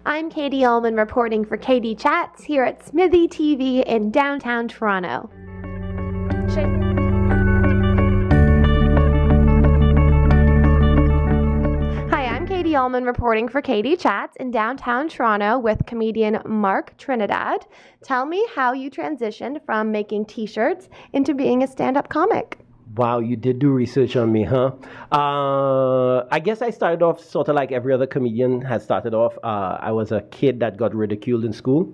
I'm Katie Ullman reporting for KD Chats here at SMITHEE TV in downtown Toronto. Hi, I'm Katie Ullman reporting for KD Chats in downtown Toronto with comedian MARC TRINIDAD. Tell me how you transitioned from making t-shirts into being a stand-up comic. Wow, you did do research on me, huh? I guess I started off sort of like every other comedian has started off. I was a kid that got ridiculed in school.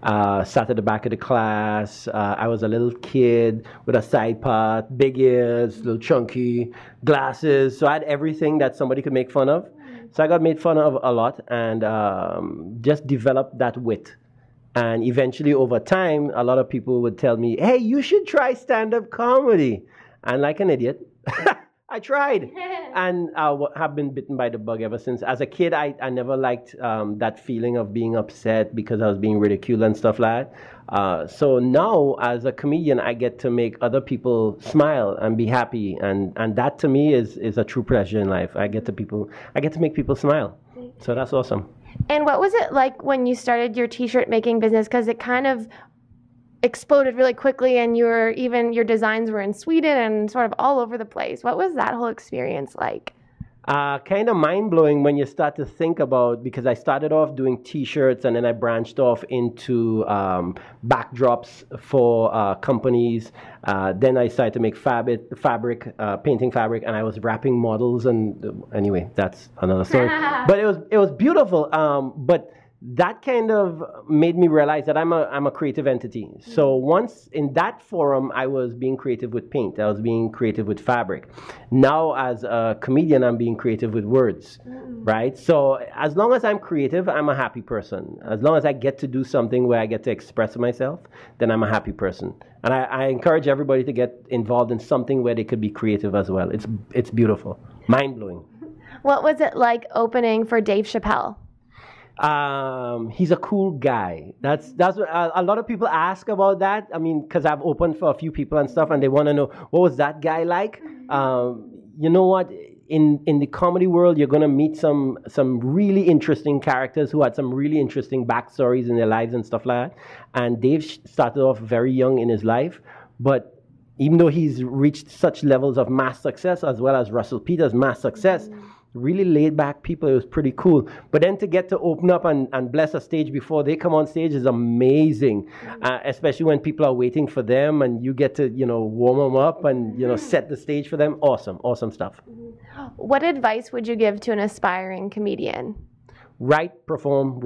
Sat at the back of the class. I was a little kid with a side part, big ears, little chunky, glasses. So I had everything that somebody could make fun of. So I got made fun of a lot and just developed that wit. And eventually over time, a lot of people would tell me, hey, you should try stand-up comedy. And like an idiot, I tried. And I have been bitten by the bug ever since. As a kid, I never liked that feeling of being upset because I was being ridiculed and stuff like that. So now, as a comedian, I get to make other people smile and be happy. And that to me is a true pleasure in life. I get to make people smile. So that's awesome. And what was it like when you started your t-shirt making business? Because it kind of exploded really quickly, and your designs were in Sweden and sort of all over the place. What was that whole experience like? Kind of mind-blowing when you start to think about, because I started off doing t-shirts and then I branched off into backdrops for companies. Then I started to make painting fabric, and I was wrapping models. And anyway, that's another story. But it was beautiful. But that kind of made me realize that I'm a creative entity. So once in that forum, I was being creative with paint. I was being creative with fabric. Now as a comedian, I'm being creative with words, right? So as long as I'm creative, I'm a happy person. As long as I get to do something where I get to express myself, then I'm a happy person. And I encourage everybody to get involved in something where they could be creative as well. It's beautiful, mind-blowing. What was it like opening for Dave Chappelle? He's a cool guy. That's what a lot of people ask about that. I mean, because I've opened for a few people and stuff, and they want to know, what was that guy like? You know what? In the comedy world, you're gonna meet some really interesting characters who had some really interesting backstories in their lives and stuff like that. And Dave started off very young in his life, but even though he's reached such levels of mass success, as well as Russell Peters' mass success, really laid back people, it was pretty cool. But then to get to open up and bless a stage before they come on stage is amazing, especially when people are waiting for them and you get to, warm them up and, set the stage for them. Awesome stuff. What advice would you give to an aspiring comedian? Write, perform,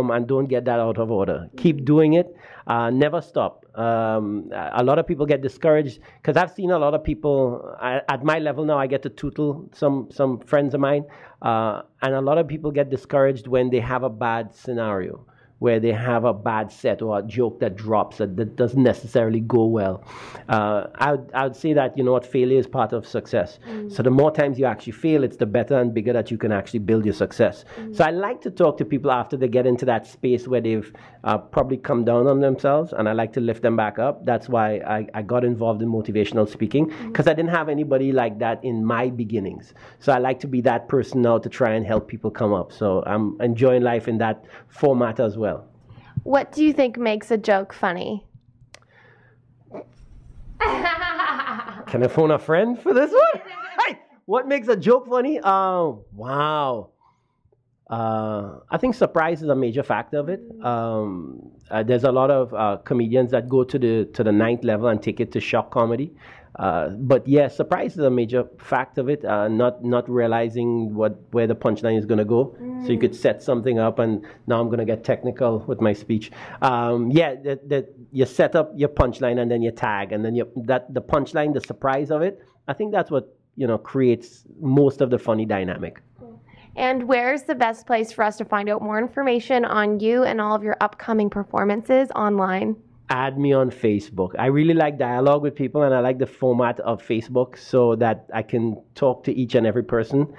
and don't get that out of order. Keep doing it. Never stop. A lot of people get discouraged because I've seen a lot of people at my level now. I get to tutor some friends of mine, and a lot of people get discouraged when they have a bad scenario, where they have a bad set or a joke that drops that doesn't necessarily go well. I would say that, failure is part of success. So the more times you actually fail, it's the better and bigger that you can actually build your success. So I like to talk to people after they get into that space where they've probably come down on themselves, and I like to lift them back up. That's why I got involved in motivational speaking, because I didn't have anybody like that in my beginnings. So I like to be that person now to try and help people come up. So I'm enjoying life in that format as well. What do you think makes a joke funny? Can I phone a friend for this one? Hey, what makes a joke funny? Wow. I think surprise is a major factor of it. There's a lot of comedians that go to the ninth level and take it to shock comedy. But yeah, surprise is a major fact of it. Not realizing where the punchline is going to go. So you could set something up, and now I'm going to get technical with my speech. You set up your punchline and then you tag, and then the punchline, the surprise of it. I think that's what creates most of the funny dynamic. And where's the best place for us to find out more information on you and all of your upcoming performances online? Add me on Facebook. I really like dialogue with people, and I like the format of Facebook so that I can talk to each and every person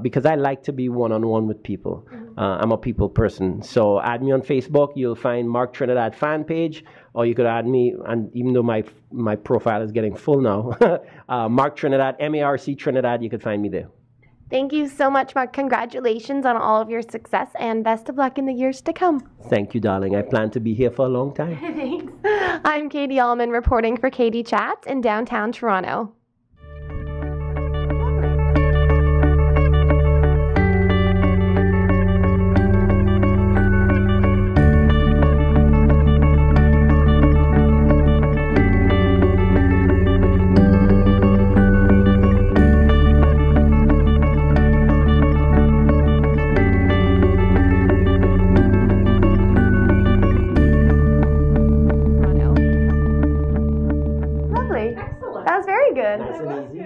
because I like to be one-on-one with people. I'm a people person. So add me on Facebook. You'll find MARC TRINIDAD fan page, or you could add me, and even though my profile is getting full now, MARC TRINIDAD, MARC TRINIDAD, you could find me there. Thank you so much, Mark. Congratulations on all of your success and best of luck in the years to come. Thank you, darling. I plan to be here for a long time. Thanks. I'm Katie Allman reporting for Katie Chats in downtown Toronto. That was very good. Nice and easy.